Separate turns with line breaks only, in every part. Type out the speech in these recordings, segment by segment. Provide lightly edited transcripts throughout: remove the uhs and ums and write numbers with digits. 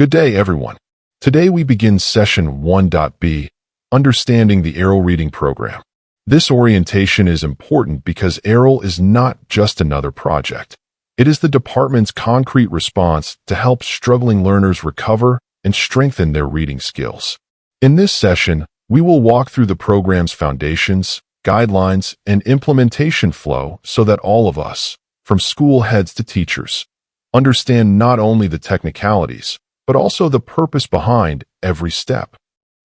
Good day, everyone. Today we begin Session 1.B, Understanding the ARAL-Reading Program. This orientation is important because ARAL is not just another project. It is the department's concrete response to help struggling learners recover and strengthen their reading skills. In this session, we will walk through the program's foundations, guidelines, and implementation flow so that all of us, from school heads to teachers, understand not only the technicalities, but also the purpose behind every step.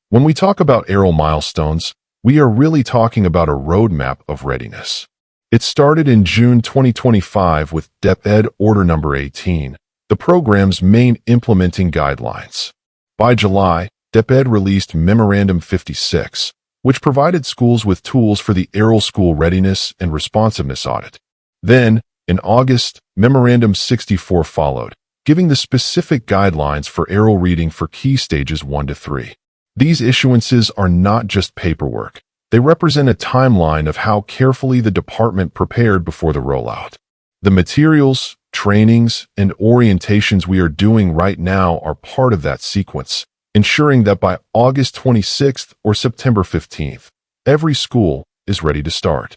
When we talk about ARAL milestones, we are really talking about a roadmap of readiness. It started in June 2025 with DepEd Order Number 18, the program's main implementing guidelines. By July, DepEd released Memorandum 56, which provided schools with tools for the ARAL School Readiness and Responsiveness Audit. Then, in August, Memorandum 64 followed, giving the specific guidelines for ARAL reading for key stages 1 to 3. These issuances are not just paperwork. They represent a timeline of how carefully the department prepared before the rollout. The materials, trainings, and orientations we are doing right now are part of that sequence, ensuring that by August 26th or September 15th, every school is ready to start.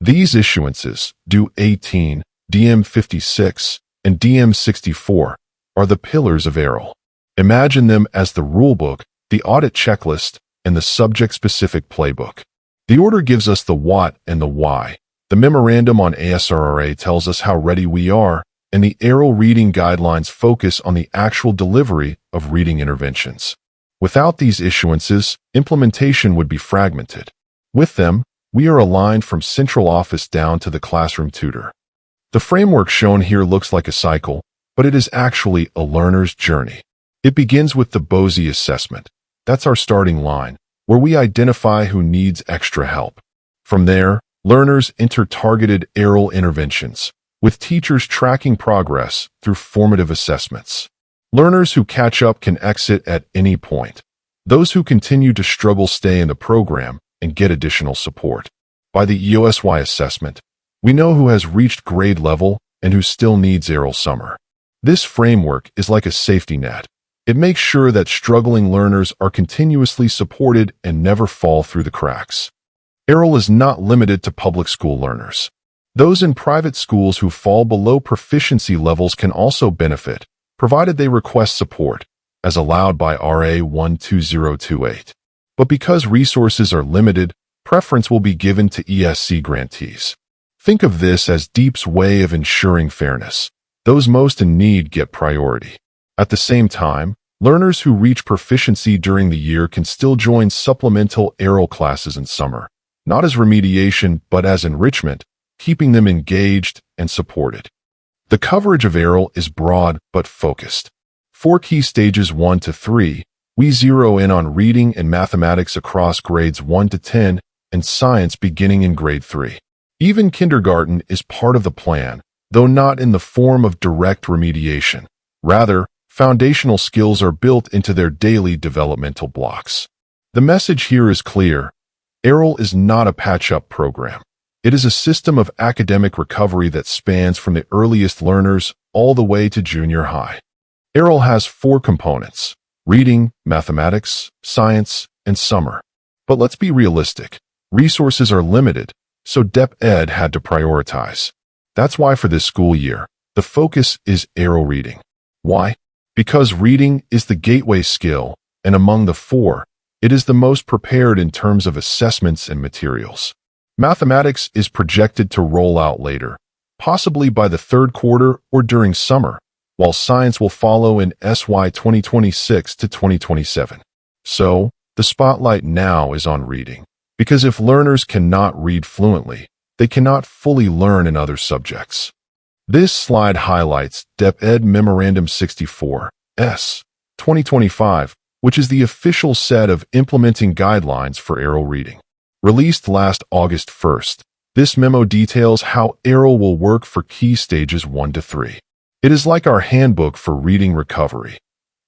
These issuances, DO 18, DM 56, and DM 64, are the pillars of ARAL. Imagine them as the rulebook, the audit checklist, and the subject-specific playbook. The order gives us the what and the why. The memorandum on ASRRA tells us how ready we are, and the ARAL reading guidelines focus on the actual delivery of reading interventions. Without these issuances, implementation would be fragmented. With them, we are aligned from central office down to the classroom tutor. The framework shown here looks like a cycle, but it is actually a learner's journey. It begins with the BOSY assessment. That's our starting line, where we identify who needs extra help. From there, learners enter targeted ARAL interventions, with teachers tracking progress through formative assessments. Learners who catch up can exit at any point. Those who continue to struggle stay in the program and get additional support. By the EOSY assessment, we know who has reached grade level and who still needs ARAL-Summer. This framework is like a safety net. It makes sure that struggling learners are continuously supported and never fall through the cracks. ARAL is not limited to public school learners. Those in private schools who fall below proficiency levels can also benefit, provided they request support, as allowed by RA 12028. But because resources are limited, preference will be given to ESC grantees. Think of this as DEEP's way of ensuring fairness. Those most in need get priority. At the same time, learners who reach proficiency during the year can still join supplemental ARAL classes in summer, not as remediation but as enrichment, keeping them engaged and supported. The coverage of ARAL is broad but focused. For key stages 1 to 3, we zero in on reading and mathematics across grades 1 to 10 and science beginning in grade 3. Even kindergarten is part of the plan, though not in the form of direct remediation. Rather, foundational skills are built into their daily developmental blocks. The message here is clear. ARAL is not a patch-up program. It is a system of academic recovery that spans from the earliest learners all the way to junior high. ARAL has 4 components: reading, mathematics, science, and summer. But let's be realistic. Resources are limited, so DepEd had to prioritize. That's why for this school year, the focus is ARAL reading. Why? Because reading is the gateway skill, and among the 4, it is the most prepared in terms of assessments and materials. Mathematics is projected to roll out later, possibly by the 3rd quarter or during summer, while science will follow in SY 2026 to 2027. So, the spotlight now is on reading. Because if learners cannot read fluently, they cannot fully learn in other subjects. This slide highlights DepEd Memorandum 64, S. 2025, which is the official set of implementing guidelines for ARAL reading. Released last August 1st, this memo details how ARAL will work for key stages 1 to 3. It is like our handbook for reading recovery.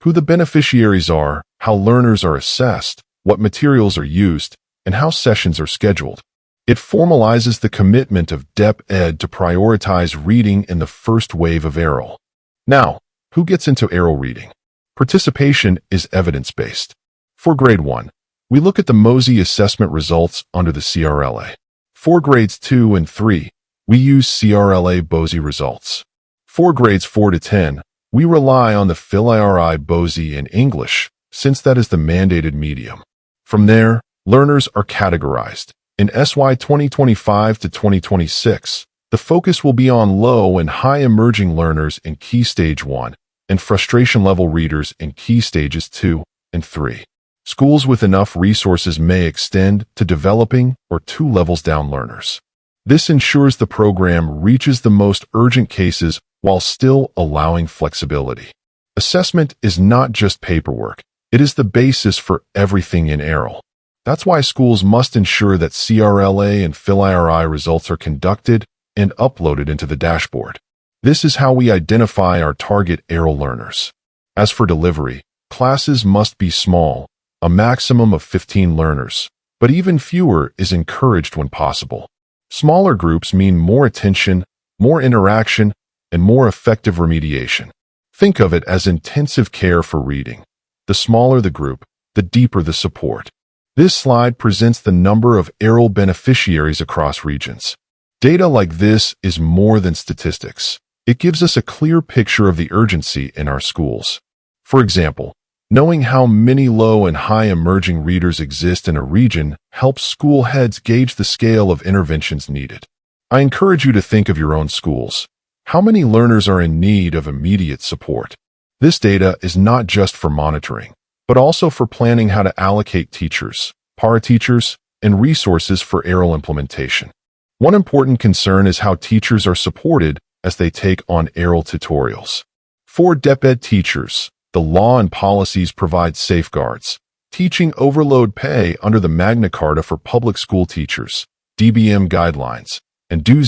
Who the beneficiaries are, how learners are assessed, what materials are used, and how sessions are scheduled. It formalizes the commitment of DepEd to prioritize reading in the first wave of ARAL. Now, who gets into ARAL reading? Participation is evidence-based. For Grade 1, we look at the MOSY assessment results under the CRLA. For Grades 2 and 3, we use CRLA BOSY results. For Grades 4 to 10, we rely on the PhilIRI BOSY in English, since that is the mandated medium. From there, learners are categorized. In SY 2025 to 2026, the focus will be on low and high emerging learners in Key Stage 1 and frustration level readers in Key Stages 2 and 3. Schools with enough resources may extend to developing or 2 levels down learners. This ensures the program reaches the most urgent cases while still allowing flexibility. Assessment is not just paperwork. It is the basis for everything in ARAL. That's why schools must ensure that CRLA and PhilIRI results are conducted and uploaded into the dashboard. This is how we identify our target ARAL learners. As for delivery, classes must be small, a maximum of 15 learners, but even fewer is encouraged when possible. Smaller groups mean more attention, more interaction, and more effective remediation. Think of it as intensive care for reading. The smaller the group, the deeper the support. This slide presents the number of ARAL beneficiaries across regions. Data like this is more than statistics. It gives us a clear picture of the urgency in our schools. For example, knowing how many low and high emerging readers exist in a region helps school heads gauge the scale of interventions needed. I encourage you to think of your own schools. How many learners are in need of immediate support? This data is not just for monitoring, but also for planning how to allocate teachers, para-teachers, and resources for ARAL implementation. One important concern is how teachers are supported as they take on ARAL tutorials. For DepEd teachers, the law and policies provide safeguards. Teaching overload pay under the Magna Carta for public school teachers, DBM guidelines, and DO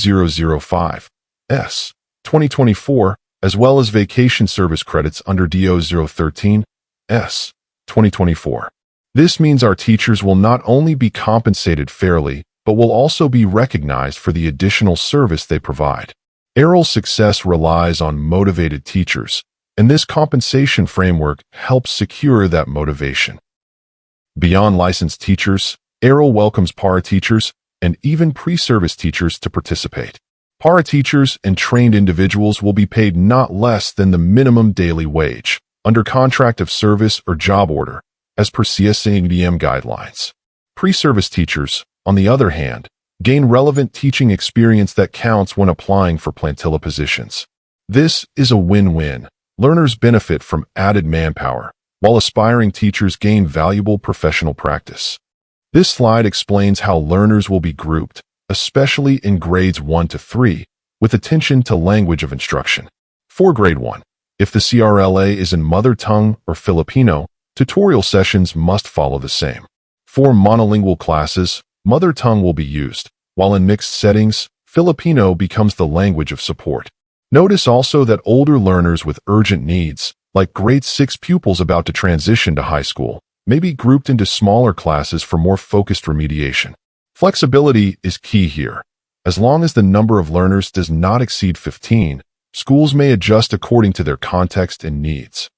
005, S. 2024, as well as vacation service credits under DO 013, S. 2024. This means our teachers will not only be compensated fairly, but will also be recognized for the additional service they provide. ARAL's success relies on motivated teachers, and this compensation framework helps secure that motivation. Beyond licensed teachers, ARAL welcomes para-teachers and even pre-service teachers to participate. Para-teachers and trained individuals will be paid not less than the minimum daily wage, under contract of service or job order, as per CSADM guidelines. Pre-service teachers, on the other hand, gain relevant teaching experience that counts when applying for plantilla positions. This is a win-win. Learners benefit from added manpower, while aspiring teachers gain valuable professional practice. This slide explains how learners will be grouped, especially in grades 1 to 3, with attention to language of instruction. For grade 1, if the CRLA is in mother tongue or Filipino, tutorial sessions must follow the same. For monolingual classes, mother tongue will be used, while in mixed settings, Filipino becomes the language of support. Notice also that older learners with urgent needs, like grade 6 pupils about to transition to high school, may be grouped into smaller classes for more focused remediation. Flexibility is key here. As long as the number of learners does not exceed 15, schools may adjust according to their context and needs.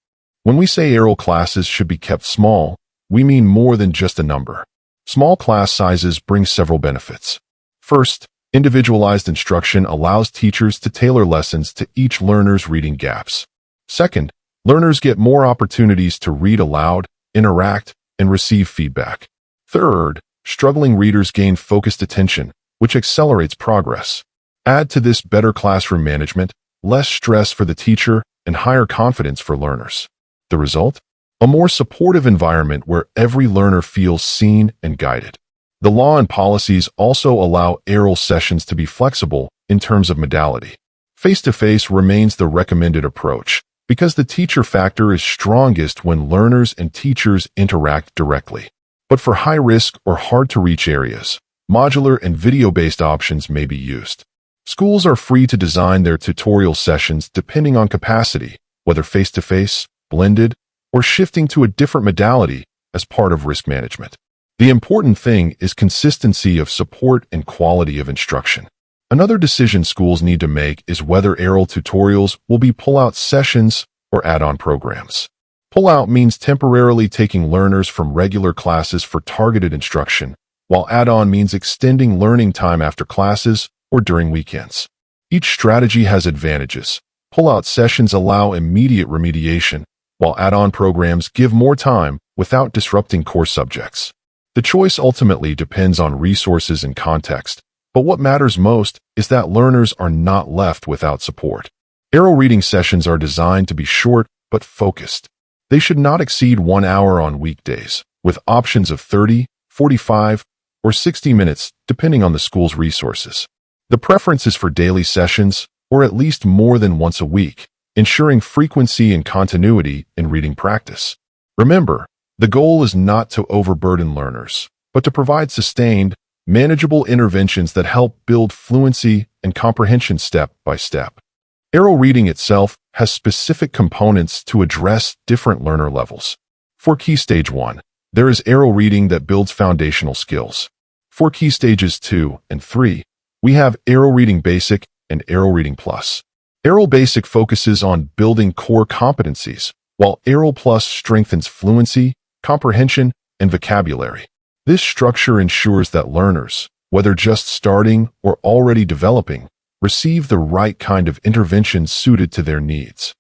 When we say ARAL classes should be kept small, we mean more than just a number. Small class sizes bring several benefits. First, individualized instruction allows teachers to tailor lessons to each learner's reading gaps. Second, learners get more opportunities to read aloud, interact, and receive feedback. Third, struggling readers gain focused attention, which accelerates progress. Add to this better classroom management, less stress for the teacher, and higher confidence for learners. The result? A more supportive environment where every learner feels seen and guided. The law and policies also allow ARAL sessions to be flexible in terms of modality. Face-to-face remains the recommended approach because the teacher factor is strongest when learners and teachers interact directly. But for high-risk or hard-to-reach areas, modular and video-based options may be used. Schools are free to design their tutorial sessions depending on capacity, whether face-to-face, blended, or shifting to a different modality as part of risk management. The important thing is consistency of support and quality of instruction. Another decision schools need to make is whether ARAL tutorials will be pull-out sessions or add-on programs. Pull-out means temporarily taking learners from regular classes for targeted instruction, while add-on means extending learning time after classes or during weekends. Each strategy has advantages. Pull-out sessions allow immediate remediation, while add-on programs give more time without disrupting core subjects. The choice ultimately depends on resources and context, but what matters most is that learners are not left without support. ARAL reading sessions are designed to be short but focused. They should not exceed 1 hour on weekdays, with options of 30, 45, or 60 minutes depending on the school's resources. The preference is for daily sessions, or at least more than once a week, ensuring frequency and continuity in reading practice. Remember, the goal is not to overburden learners, but to provide sustained, manageable interventions that help build fluency and comprehension step by step. ARAL reading itself has specific components to address different learner levels. For Key Stage 1, there is ARAL reading that builds foundational skills. For Key Stages 2 and 3, we have ARAL Reading Basic and ARAL Reading Plus. ARAL Basic focuses on building core competencies, while ARAL Plus strengthens fluency, comprehension, and vocabulary. This structure ensures that learners, whether just starting or already developing, receive the right kind of intervention suited to their needs.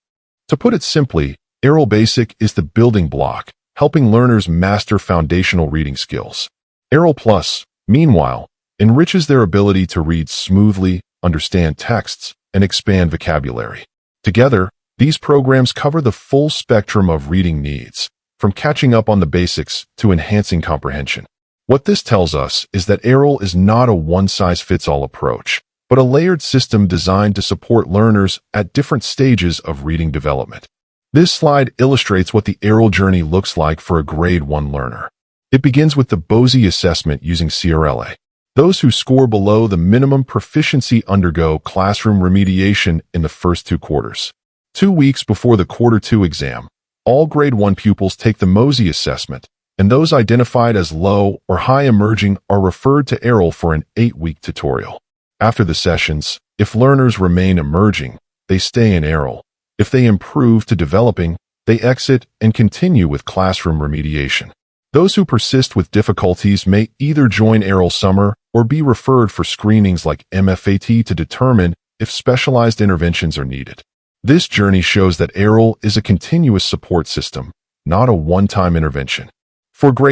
To put it simply, ARAL Basic is the building block, helping learners master foundational reading skills. ARAL Plus, meanwhile, enriches their ability to read smoothly, understand texts, and expand vocabulary. Together, these programs cover the full spectrum of reading needs, from catching up on the basics to enhancing comprehension. What this tells us is that ARAL is not a one-size-fits-all approach, but a layered system designed to support learners at different stages of reading development. This slide illustrates what the ARAL journey looks like for a Grade 1 learner. It begins with the BOSY assessment using CRLA. Those who score below the minimum proficiency undergo classroom remediation in the first 2 quarters. 2 weeks before the Quarter 2 exam, all Grade 1 pupils take the MOSY assessment, and those identified as low or high emerging are referred to ARAL for an 8-week tutorial. After the sessions, if learners remain emerging, they stay in ARAL. If they improve to developing, they exit and continue with classroom remediation. Those who persist with difficulties may either join ARAL-Summer or be referred for screenings like MFAT to determine if specialized interventions are needed. This journey shows that ARAL is a continuous support system, not a one-time intervention. For Grade